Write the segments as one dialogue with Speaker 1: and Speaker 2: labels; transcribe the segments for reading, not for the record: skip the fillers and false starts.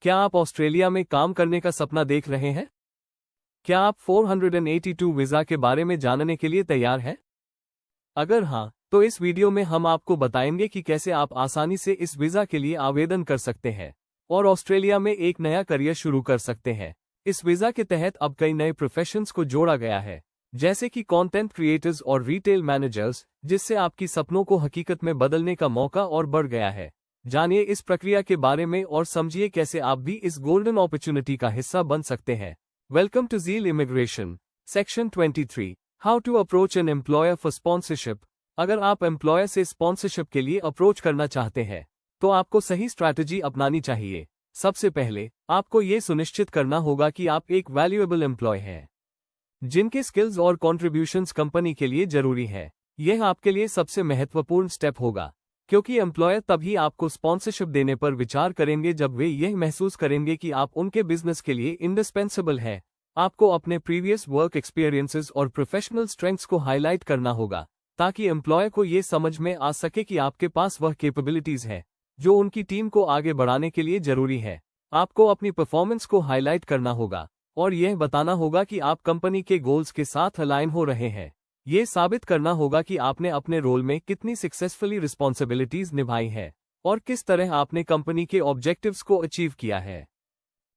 Speaker 1: क्या आप ऑस्ट्रेलिया में काम करने का सपना देख रहे हैं? क्या आप 482 वीज़ा के बारे में जानने के लिए तैयार हैं? अगर हाँ, तो इस वीडियो में हम आपको बताएंगे कि कैसे आप आसानी से इस वीज़ा के लिए आवेदन कर सकते हैं और ऑस्ट्रेलिया में एक नया करियर शुरू कर सकते हैं। इस वीज़ा के तहत अब कई नए प्रोफेशंस को जोड़ा गया है, जैसे कि कंटेंट क्रिएटर्स और रिटेल मैनेजर्स, जिससे आपकी सपनों को हकीकत में बदलने का मौका और बढ़ गया है। जानिए इस प्रक्रिया के बारे में और समझिए कैसे आप भी इस गोल्डन अपॉर्चुनिटी का हिस्सा बन सकते हैं। Welcome to Zeal immigration. Section 23, how to approach an employer for sponsorship. अगर आप एम्प्लॉयर से स्पॉन्सरशिप के लिए अप्रोच करना चाहते हैं, तो आपको सही स्ट्रैटेजी अपनानी चाहिए। सबसे पहले, आपको ये सुनिश्चित करना होगा कि आप एक वैल्यूएबल एम्प्लॉय हैं, जिनके स्किल्स और कॉन्ट्रीब्यूशंस कंपनी के लिए जरूरी है। यह आपके लिए सबसे महत्वपूर्ण स्टेप होगा, क्योंकि एम्प्लॉयर तभी आपको स्पॉन्सरशिप देने पर विचार करेंगे जब वे यह महसूस करेंगे कि आप उनके बिजनेस के लिए इंडिस्पेंसेबल हैं। आपको अपने प्रीवियस वर्क एक्सपीरियंसेस और प्रोफेशनल स्ट्रेंथ्स को हाईलाइट करना होगा, ताकि एम्प्लॉयर को ये समझ में आ सके कि आपके पास वह कैपेबिलिटीज है जो उनकी टीम को आगे बढ़ाने के लिए जरूरी है। आपको अपनी परफॉर्मेंस को हाईलाइट करना होगा और यह बताना होगा कि आप कंपनी के गोल्स के साथ अलाइन हो रहे हैं। ये साबित करना होगा कि आपने अपने रोल में कितनी सक्सेसफुली रिस्पॉन्सिबिलिटीज निभाई है और किस तरह आपने कंपनी के ऑब्जेक्टिव्स को अचीव किया है।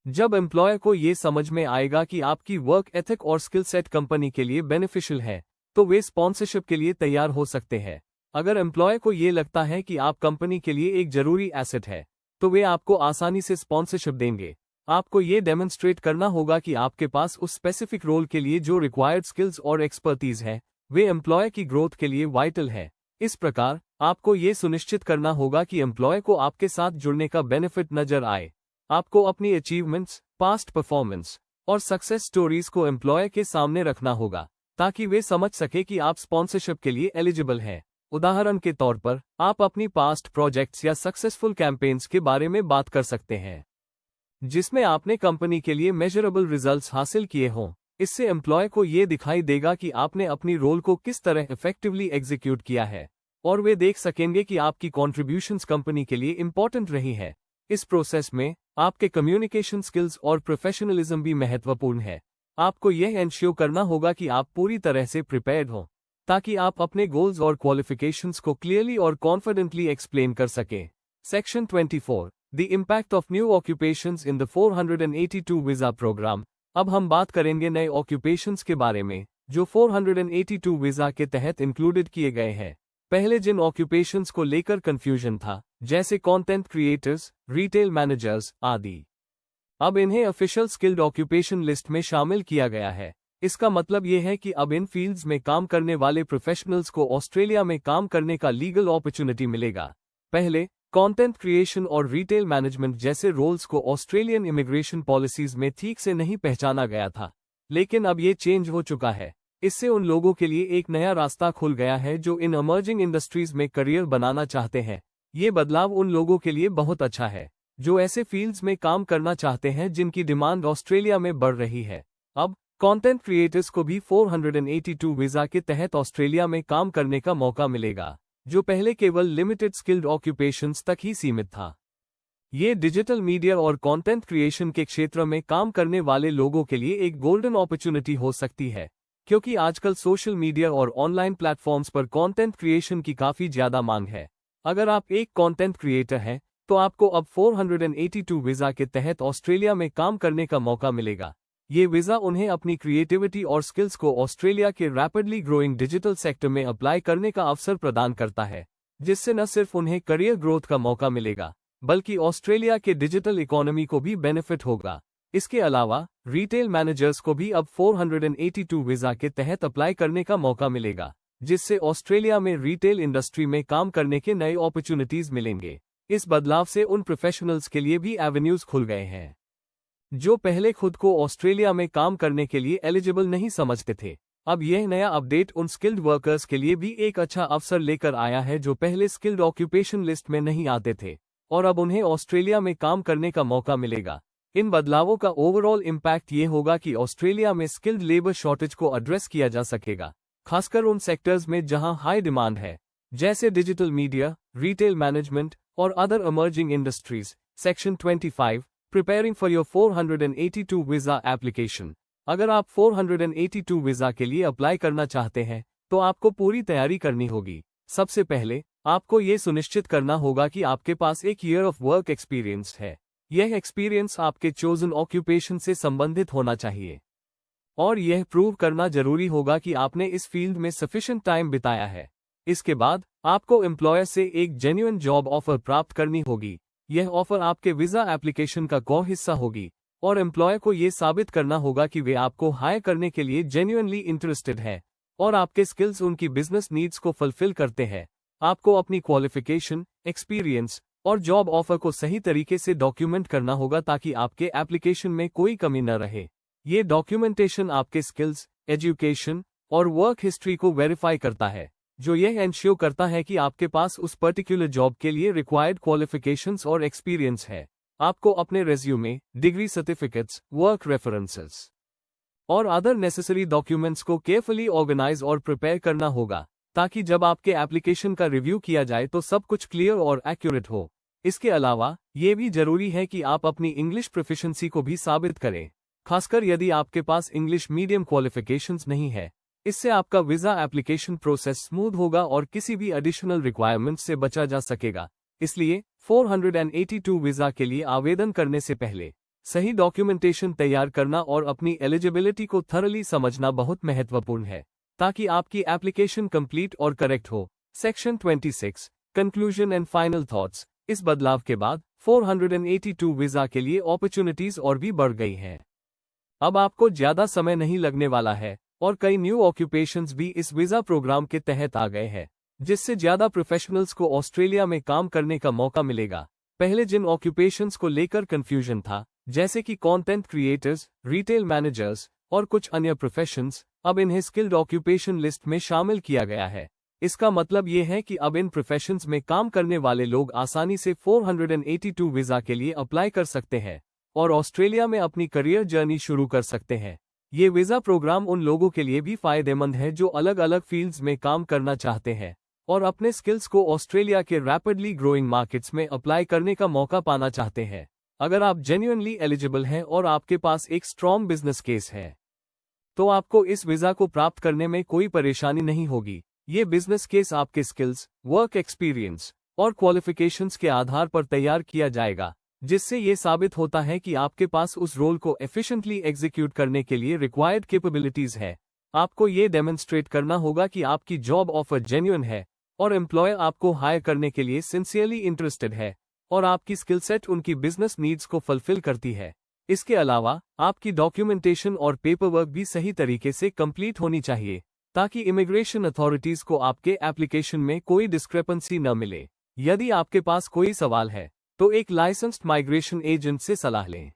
Speaker 1: जब एम्प्लॉयर को ये समझ में आएगा कि आपकी वर्क एथिक और स्किल सेट कंपनी के लिए बेनिफिशियल है, तो वे स्पॉन्सरशिप के लिए तैयार हो सकते हैं। अगर एम्प्लॉयर को ये लगता है कि आप कंपनी के लिए एक जरूरी एसेट है, तो वे आपको आसानी से स्पॉन्सरशिप देंगे। आपको ये डेमोन्स्ट्रेट करना होगा कि आपके पास उस स्पेसिफिक रोल के लिए जो रिक्वायर्ड स्किल्स और एक्सपर्टीज है, वे एम्प्लॉयर की ग्रोथ के लिए वाइटल है। इस प्रकार, आपको ये सुनिश्चित करना होगा कि एम्प्लॉयर को आपके साथ जुड़ने का बेनिफिट नजर आए। आपको अपनी अचीवमेंट्स, पास्ट परफॉर्मेंस और सक्सेस स्टोरीज को एम्प्लॉयर के सामने रखना होगा, ताकि वे समझ सके कि आप स्पॉन्सरशिप के लिए एलिजिबल हैं। उदाहरण के तौर पर, आप अपनी पास्ट प्रोजेक्ट्स या सक्सेसफुल कैंपेन्स के बारे में बात कर सकते हैं, जिसमें आपने कंपनी के लिए मेजरेबल रिजल्ट्स हासिल किए हों। इससे एम्प्लॉय को ये दिखाई देगा कि आपने अपनी रोल को किस तरह इफेक्टिवली एग्जीक्यूट किया है, और वे देख सकेंगे कि आपकी कॉन्ट्रीब्यूशंस कंपनी के लिए इंपॉर्टेंट रही है। इस प्रोसेस में आपके कम्युनिकेशन स्किल्स और प्रोफेशनलिज्म भी महत्वपूर्ण है। आपको यह एंश्योर करना होगा कि आप पूरी तरह से प्रिपेयर्ड हों, ताकि आप अपने गोल्स और क्वालिफिकेशंस को क्लियरली और कॉन्फिडेंटली एक्सप्लेन कर सकें। Section 24, the impact of new occupations in the 482 visa programme. अब हम बात करेंगे नए ऑक्यूपेशंस के बारे में, जो 482 वीजा के तहत इंक्लूडेड किए गए हैं। पहले जिन ऑक्यूपेशंस को लेकर कंफ्यूजन था, जैसे कंटेंट क्रिएटर्स, रिटेल मैनेजर्स आदि, अब इन्हें ऑफिशियल स्किल्ड ऑक्यूपेशन लिस्ट में शामिल किया गया है। इसका मतलब यह है कि अब इन फील्ड्स में काम करने वाले प्रोफेशनल्स को ऑस्ट्रेलिया में काम करने का लीगल अपॉर्चुनिटी मिलेगा। पहले कंटेंट क्रिएशन और रिटेल मैनेजमेंट जैसे रोल्स को ऑस्ट्रेलियन इमिग्रेशन पॉलिसीज में ठीक से नहीं पहचाना गया था, लेकिन अब ये चेंज हो चुका है। इससे उन लोगों के लिए एक नया रास्ता खुल गया है जो इन इमर्जिंग इंडस्ट्रीज में करियर बनाना चाहते हैं। ये बदलाव उन लोगों के लिए बहुत अच्छा है जो ऐसे फील्ड्स में काम करना चाहते हैं जिनकी डिमांड ऑस्ट्रेलिया में बढ़ रही है। अब कंटेंट क्रिएटर्स को भी 482 वीजा के तहत ऑस्ट्रेलिया में काम करने का मौका मिलेगा, जो पहले केवल लिमिटेड स्किल्ड ऑक्यूपेशंस तक ही सीमित था। ये डिजिटल मीडिया और कंटेंट क्रिएशन के क्षेत्र में काम करने वाले लोगों के लिए एक गोल्डन अपॉर्चुनिटी हो सकती है, क्योंकि आजकल सोशल मीडिया और ऑनलाइन प्लेटफॉर्म्स पर कंटेंट क्रिएशन की काफी ज्यादा मांग है। अगर आप एक कंटेंट क्रिएटर हैं, तो आपको अब 482 वीजा के तहत ऑस्ट्रेलिया में काम करने का मौका मिलेगा। ये वीजा उन्हें अपनी क्रिएटिविटी और स्किल्स को ऑस्ट्रेलिया के रैपिडली ग्रोइंग डिजिटल सेक्टर में अप्लाई करने का अवसर प्रदान करता है, जिससे न सिर्फ उन्हें करियर ग्रोथ का मौका मिलेगा, बल्कि ऑस्ट्रेलिया के डिजिटल इकोनॉमी को भी बेनिफिट होगा। इसके अलावा रिटेल मैनेजर्स को भी अब 482 वीजा के तहत अप्लाई करने का मौका मिलेगा, जिससे ऑस्ट्रेलिया में रिटेल इंडस्ट्री में काम करने के नए अपॉर्चुनिटीज मिलेंगे। इस बदलाव से उन प्रोफेशनल्स के लिए भी एवेन्यूज खुल गए हैं जो पहले खुद को ऑस्ट्रेलिया में काम करने के लिए एलिजिबल नहीं समझते थे। अब यह नया अपडेट उन स्किल्ड वर्कर्स के लिए भी एक अच्छा अवसर लेकर आया है जो पहले स्किल्ड ऑक्यूपेशन लिस्ट में नहीं आते थे, और अब उन्हें ऑस्ट्रेलिया में काम करने का मौका मिलेगा। इन बदलावों का ओवरऑल इम्पैक्ट ये होगा कि ऑस्ट्रेलिया में स्किल्ड लेबर शॉर्टेज को एड्रेस किया जा सकेगा, खासकर उन सेक्टर्स में जहां हाई डिमांड है, जैसे डिजिटल मीडिया, रिटेल मैनेजमेंट और other emerging industries. Section 25, Preparing for your 482 visa application. अगर आप 482 वीजा के लिए अप्लाई करना चाहते हैं तो आपको पूरी तैयारी करनी होगी। सबसे पहले आपको ये सुनिश्चित करना होगा कि आपके पास एक ईयर ऑफ वर्क एक्सपीरियंस है। यह एक्सपीरियंस आपके चोजन ऑक्यूपेशन से संबंधित होना चाहिए और यह प्रूव करना जरूरी होगा कि आपने इस फील्ड में सफिशिएंट टाइम बिताया है। इसके बाद आपको एम्प्लॉयर से एक जेन्युइन जॉब ऑफर प्राप्त करनी होगी। यह ऑफर आपके वीजा एप्लीकेशन का कोर हिस्सा होगी और एम्प्लॉयर को यह साबित करना होगा कि वे आपको हायर करने के लिए जेन्युइनली इंटरेस्टेड है और आपके स्किल्स उनकी बिजनेस नीड्स को फुलफिल करते हैं। आपको अपनी क्वालिफिकेशन, एक्सपीरियंस और जॉब ऑफर को सही तरीके से डॉक्यूमेंट करना होगा ताकि आपके एप्लीकेशन में कोई कमी न रहे। ये डॉक्यूमेंटेशन आपके स्किल्स, एजुकेशन और वर्क हिस्ट्री को वेरीफाई करता है, जो यह एंश्योर करता है कि आपके पास उस पर्टिकुलर जॉब के लिए रिक्वायर्ड क्वालिफिकेशंस और एक्सपीरियंस है। आपको अपने resume, degree certificates, work references और अदर नेसेसरी डॉक्यूमेंट्स को केयरफुली ऑर्गेनाइज और प्रिपेयर करना होगा ताकि जब आपके एप्लीकेशन का रिव्यू किया जाए तो सब कुछ क्लियर और एक्यूरेट हो। इसके अलावा ये भी जरूरी है कि आप अपनी इंग्लिश प्रोफिशिएंसी को भी साबित करें, खासकर यदि आपके पास इंग्लिश मीडियम क्वालिफिकेशंस नहीं है। इससे आपका वीजा एप्लीकेशन प्रोसेस स्मूथ होगा और किसी भी एडिशनल रिक्वायरमेंट से बचा जा सकेगा। इसलिए 482 वीजा के लिए आवेदन करने से पहले सही डॉक्यूमेंटेशन तैयार करना और अपनी एलिजिबिलिटी को थरली समझना बहुत महत्वपूर्ण है ताकि आपकी एप्लीकेशन कंप्लीट और करेक्ट हो। Section 26 conclusion and final thoughts. इस बदलाव के बाद 482 वीजा के लिए अपॉर्चुनिटीज और भी बढ़ गई हैं। अब आपको ज्यादा समय नहीं लगने वाला है और कई न्यू ऑक्यूपेशंस भी इस वीजा प्रोग्राम के तहत आ गए हैं, जिससे ज्यादा प्रोफेशनल्स को ऑस्ट्रेलिया में काम करने का मौका मिलेगा। पहले जिन ऑक्यूपेशंस को लेकर कंफ्यूजन था, जैसे कि कंटेंट क्रिएटर्स, रिटेल मैनेजर्स और कुछ अन्य प्रोफेशंस, अब इन्हें स्किल्ड ऑक्यूपेशन लिस्ट में शामिल किया गया है। इसका मतलब ये है कि अब इन प्रोफेशंस में काम करने वाले लोग आसानी से 482 वीजा के लिए अप्लाई कर सकते हैं और ऑस्ट्रेलिया में अपनी करियर जर्नी शुरू कर सकते हैं। ये वीजा प्रोग्राम उन लोगों के लिए भी फायदेमंद है जो अलग अलग फील्ड्स में काम करना चाहते हैं और अपने स्किल्स को ऑस्ट्रेलिया के रैपिडली ग्रोइंग मार्केट्स में अप्लाई करने का मौका पाना चाहते हैं। अगर आप जेन्युइनली एलिजिबल हैं और आपके पास एक स्ट्रॉन्ग बिजनेस केस है तो आपको इस वीजा को प्राप्त करने में कोई परेशानी नहीं होगी। ये बिजनेस केस आपके स्किल्स, वर्क एक्सपीरियंस और क्वालिफिकेशंस के आधार पर तैयार किया जाएगा, जिससे ये साबित होता है कि आपके पास उस रोल को एफिशिएंटली एग्जीक्यूट करने के लिए रिक्वायर्ड कैपेबिलिटीज है। आपको ये डेमोन्स्ट्रेट करना होगा कि आपकी जॉब ऑफर जेन्युइन है और एम्प्लॉयर आपको हायर करने के लिए सिंसियरली इंटरेस्टेड है और आपकी स्किल सेट उनकी बिजनेस नीड्स को फुलफिल करती है। इसके अलावा आपकी डॉक्यूमेंटेशन और पेपरवर्क भी सही तरीके से कंप्लीट होनी चाहिए ताकि इमिग्रेशन अथॉरिटीज को आपके एप्लीकेशन में कोई डिस्क्रेपेंसी न मिले। यदि आपके पास कोई सवाल है तो एक लाइसेंस्ड माइग्रेशन एजेंट से सलाह लें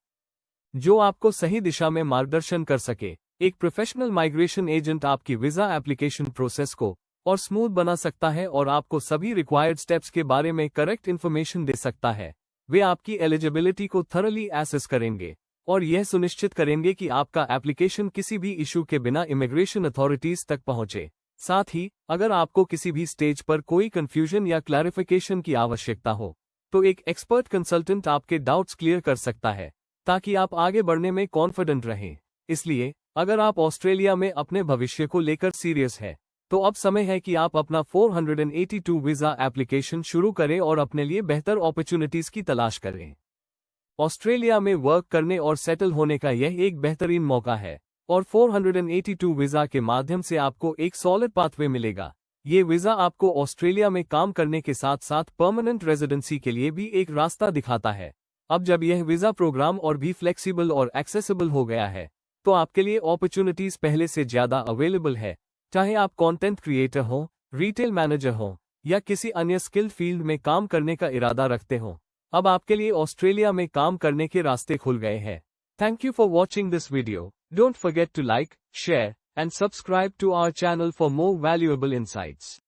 Speaker 1: जो आपको सही दिशा में मार्गदर्शन कर सके। एक प्रोफेशनल माइग्रेशन एजेंट आपकी वीजा एप्लीकेशन प्रोसेस को और स्मूथ बना सकता है और आपको सभी रिक्वायर्ड स्टेप्स के बारे में करेक्ट इन्फॉर्मेशन दे सकता है। वे आपकी एलिजिबिलिटी को थरली एसेस करेंगे और यह सुनिश्चित करेंगे कि आपका एप्लीकेशन किसी भी इशू के बिना इमिग्रेशन अथॉरिटीज तक पहुंचे। साथ ही अगर आपको किसी भी स्टेज पर कोई कंफ्यूजन या क्लैरिफिकेशन की आवश्यकता हो तो एक एक्सपर्ट कंसल्टेंट आपके डाउट्स क्लियर कर सकता है ताकि आप आगे बढ़ने में कॉन्फिडेंट रहें। इसलिए अगर आप ऑस्ट्रेलिया में अपने भविष्य को लेकर सीरियस है तो अब समय है कि आप अपना 482 वीजा एप्लीकेशन शुरू करें और अपने लिए बेहतर अपॉर्चुनिटीज की तलाश करें। ऑस्ट्रेलिया में वर्क करने और सेटल होने का यह एक बेहतरीन मौका है और 482 वीजा के माध्यम से आपको एक सॉलिड पाथवे मिलेगा। ये वीजा आपको ऑस्ट्रेलिया में काम करने के साथ साथ परमानेंट रेजिडेंसी के लिए भी एक रास्ता दिखाता है। अब जब यह वीजा प्रोग्राम और भी फ्लेक्सिबल और एक्सेसिबल हो गया है तो आपके लिए अपॉर्चुनिटीज पहले से ज्यादा अवेलेबल है। चाहे आप कंटेंट क्रिएटर हो, रिटेल मैनेजर हो या किसी अन्य स्किल्ड फील्ड में काम करने का इरादा रखते हो, अब आपके लिए ऑस्ट्रेलिया में काम करने के रास्ते खुल गए हैं। Thank you for watching this video. Don't forget to like, share and subscribe to our channel for more valuable insights.